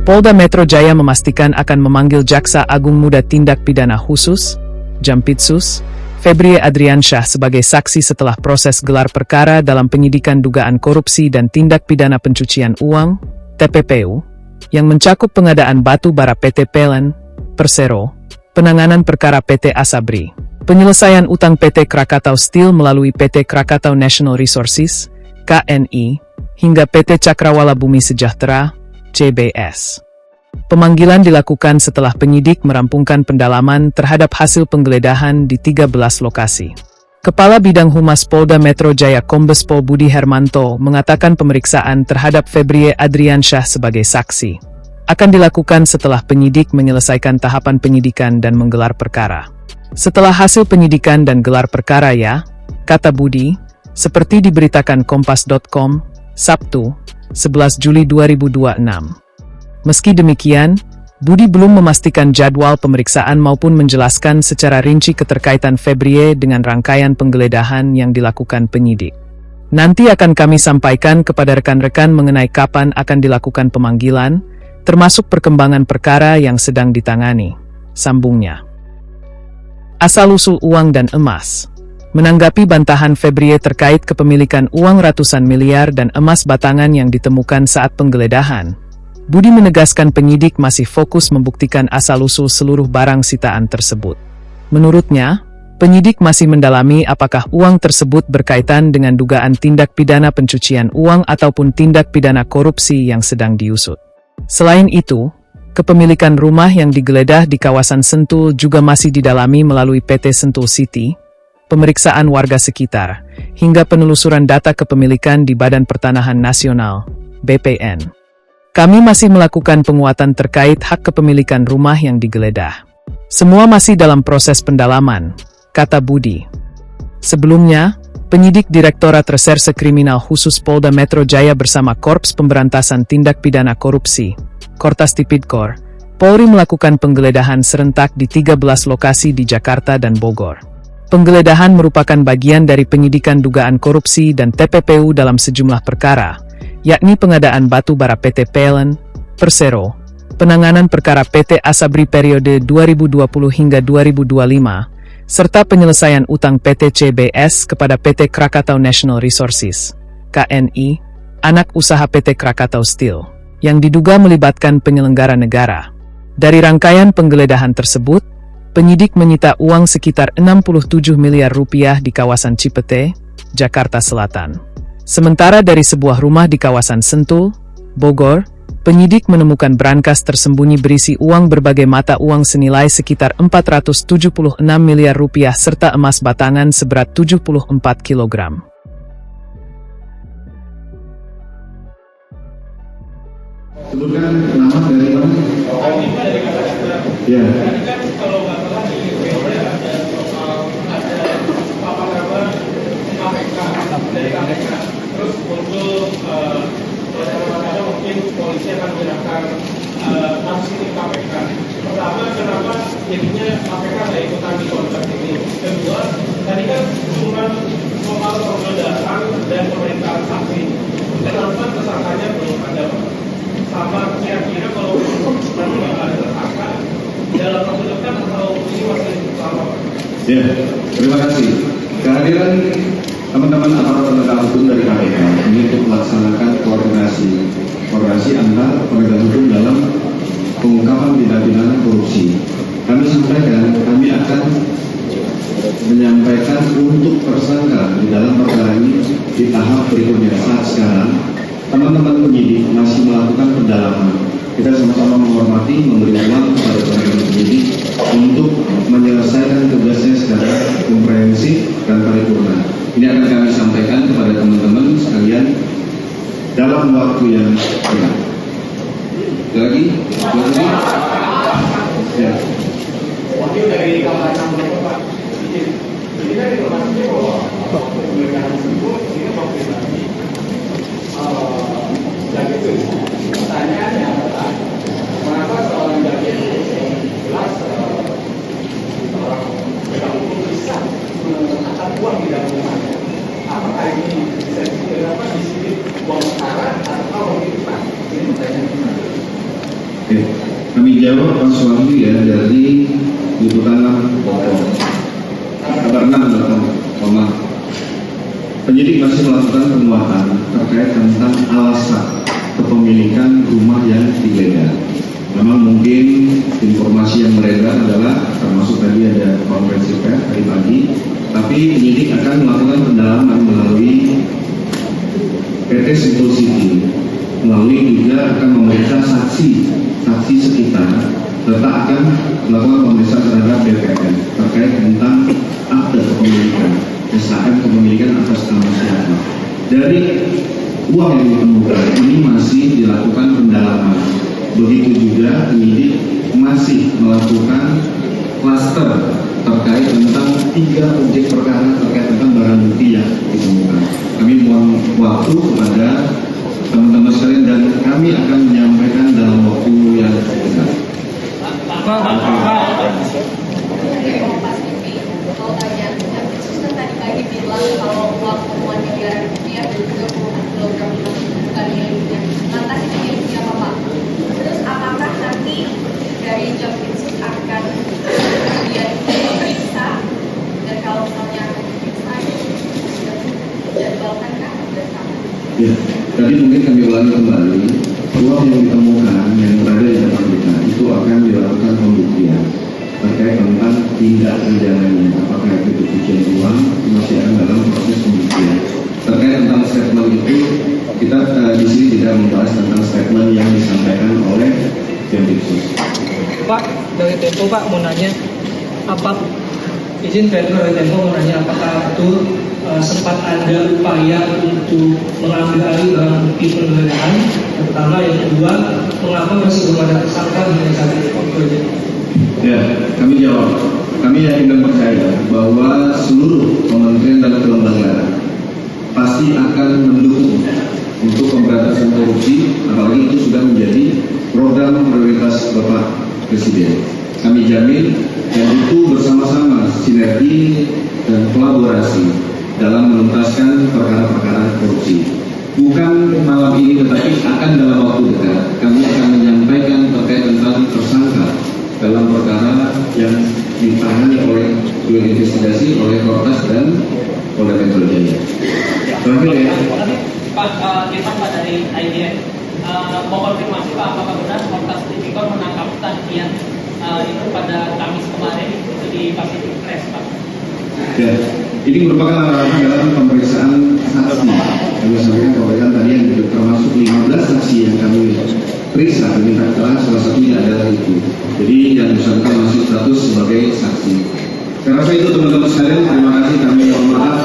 Polda Metro Jaya memastikan akan memanggil Jaksa Agung Muda Tindak Pidana Khusus, Jampitsus, Febrie Adriansyah sebagai saksi setelah proses gelar perkara dalam penyidikan dugaan korupsi dan tindak pidana pencucian uang, TPPU, yang mencakup pengadaan batu bara PT PLN, Persero, penanganan perkara PT Asabri, penyelesaian utang PT Krakatau Steel melalui PT Krakatau National Resources, KNI, hingga PT Cakrawala Bumi Sejahtera, CBS. Pemanggilan dilakukan setelah penyidik merampungkan pendalaman terhadap hasil penggeledahan di 13 lokasi. Kepala Bidang Humas Polda Metro Jaya Kombes Pol Budi Hermanto mengatakan pemeriksaan terhadap Febrie Adriansyah sebagai saksi akan dilakukan setelah penyidik menyelesaikan tahapan penyidikan dan menggelar perkara. Setelah hasil penyidikan dan gelar perkara kata Budi, seperti diberitakan Kompas.com, Sabtu, 11 Juli 2026. Meski demikian, Budi belum memastikan jadwal pemeriksaan maupun menjelaskan secara rinci keterkaitan Febrie dengan rangkaian penggeledahan yang dilakukan penyidik. Nanti akan kami sampaikan kepada rekan-rekan mengenai kapan akan dilakukan pemanggilan, termasuk perkembangan perkara yang sedang ditangani, sambungnya. Asal-usul uang dan emas. Menanggapi bantahan Febrie terkait kepemilikan uang ratusan miliar dan emas batangan yang ditemukan saat penggeledahan, Budi menegaskan penyidik masih fokus membuktikan asal-usul seluruh barang sitaan tersebut. Menurutnya, penyidik masih mendalami apakah uang tersebut berkaitan dengan dugaan tindak pidana pencucian uang ataupun tindak pidana korupsi yang sedang diusut. Selain itu, kepemilikan rumah yang digeledah di kawasan Sentul juga masih didalami melalui PT Sentul City, pemeriksaan warga sekitar, hingga penelusuran data kepemilikan di Badan Pertanahan Nasional, BPN. Kami masih melakukan penguatan terkait hak kepemilikan rumah yang digeledah. Semua masih dalam proses pendalaman, kata Budi. Sebelumnya, penyidik Direktorat Reserse Kriminal Khusus Polda Metro Jaya bersama Korps Pemberantasan Tindak Pidana Korupsi, Kortas Tipidkor, Polri melakukan penggeledahan serentak di 13 lokasi di Jakarta dan Bogor. Penggeledahan merupakan bagian dari penyidikan dugaan korupsi dan TPPU dalam sejumlah perkara, yakni pengadaan batu bara PT PLN, Persero, penanganan perkara PT Asabri periode 2020 hingga 2025, serta penyelesaian utang PT CBS kepada PT Krakatau National Resources, KNI, anak usaha PT Krakatau Steel, yang diduga melibatkan penyelenggara negara. Dari rangkaian penggeledahan tersebut, penyidik menyita uang sekitar 67 miliar rupiah di kawasan Cipete, Jakarta Selatan. Sementara dari sebuah rumah di kawasan Sentul, Bogor, penyidik menemukan brankas tersembunyi berisi uang berbagai mata uang senilai sekitar 476 miliar rupiah serta emas batangan seberat 74 kg. Sebutkan nama dari mana? Ya. Kalau nggak salah di ada apa nama KPK dari KPK. Terus untuk kadang-kadang mungkin polisi akan menggunakan kasus ini KPK. Pertama, kenapa jadinya KPK nggak ikutan di kontrak ini? Kedua, tadi kan cuma soal penggeledahan dan pemerintahan saksi. Kenapa tersangkanya belum ada? Sama kira-kira kalau nanti nggak ada tersangka dalam waktu dekat atau ini masih lama? Ya, terima kasih. Kehadiran teman-teman aparat penegak hukum dari KPK ini untuk melaksanakan koordinasi antar penegak hukum dalam pengungkapan tindak pidana korupsi. Kami sampaikan, kami akan menyampaikan untuk tersangka di dalam perkara ini di tahap berikutnya. Saat sekarang teman-teman penyidik masih melakukan pendalaman. Kita sama-sama menghormati, memberi ruang kepada teman-teman penyidik untuk menyelesaikan tugasnya secara komprehensif dan paripurna. Ini akan kami sampaikan kepada teman-teman sekalian dalam waktu yang dekat. Lagi? Ya. Wakil dari kawasan Bapak. Jadi kan informasinya bahwa penggeledahan tersebut ini konfirmasi. Dan itu pertanyaannya adalah kenapa seorang jaksa jelas seorang penegak hukum bisa mengangkat uang di dalam rumahnya? Apakah ini bisa kenapa di sini uang sekarang atau uang itu? Ini pertanyaan. Oke, kami jawab Pak Suwandi ya dari liputan kabar 6 penyidik masih melakukan penguatan terkait tentang alasan kepemilikan rumah yang ilegal. Memang mungkin informasi yang beredar adalah termasuk tadi ada konferensi pers tadi pagi, tapi penyidik akan melakukan pendalaman melalui PT Sentul City, melalui juga akan memeriksa saksi sekitar, serta akan melakukan pemeriksaan terhadap BPN terkait tentang akte kepemilikan, SHM kepemilikan atas nama siapa. Dari uang yang ditemukan ini masih dilakukan pendalaman. Begitu juga penyidik masih melakukan klaster terkait tentang 3 objek perkara terkait tentang barang bukti yang ditemukan. Kami mohon waktu kepada teman-teman sekalian dan kami akan menyampaikan dalam waktu yang dekat. Terus apakah nanti dari Jampitsus akan diperiksa, dan kalau misalnya diperiksa jadwalkan kan bersama? Ya, tadi mungkin kami ulangi kembali, uang yang ditemukan yang berada di depan kita itu akan dilakukan pembuktian terkait tentang tindak pidananya, apakah itu pencucian uang masih akan dalam proses pembuktian. Terkait tentang statement itu, kita di sini tidak membahas tentang statement yang disampaikan oleh Jampitsus. Pak, dari Tempo Pak mau nanya, apa izin Pedro dari Tempo mau nanya apakah betul sempat ada upaya untuk mengambil alih barang bukti penggeledahan? Yang pertama, yang kedua, mengapa masih belum ada tersangka hingga saat ini? Ya, kami jawab. Kami yakin dan percaya bahwa seluruh kementerian dan kelembagaan pasti akan mendukung untuk pemberantasan korupsi, apalagi itu sudah menjadi program prioritas Bapak Presiden. Kami jamin dan itu bersama-sama sinergi dan kolaborasi dalam menuntaskan perkara-perkara korupsi. Bukan malam ini, tetapi akan dalam waktu dekat kami akan menyampaikan terkait tentang tersangka dalam perkara yang ditangani oleh investigasi oleh Kortas dan Polda Metro Jaya. Terakhir ya. Pak, kita dari IDN mau konfirmasi Pak, apakah benar Kortas Tipikor menangkap Tanian itu pada Kamis kemarin itu di Pacific Press Pak? Ya, ini merupakan arahan dalam pemeriksaan saksi. Kami sampaikan pemeriksaan tadi yang termasuk 15 saksi yang kami periksa, diminta keterangan, salah satunya adalah itu. Jadi yang bersangkutan masih status sebagai saksi. Saya rasa itu teman-teman sekalian, terima kasih, kami mohon maaf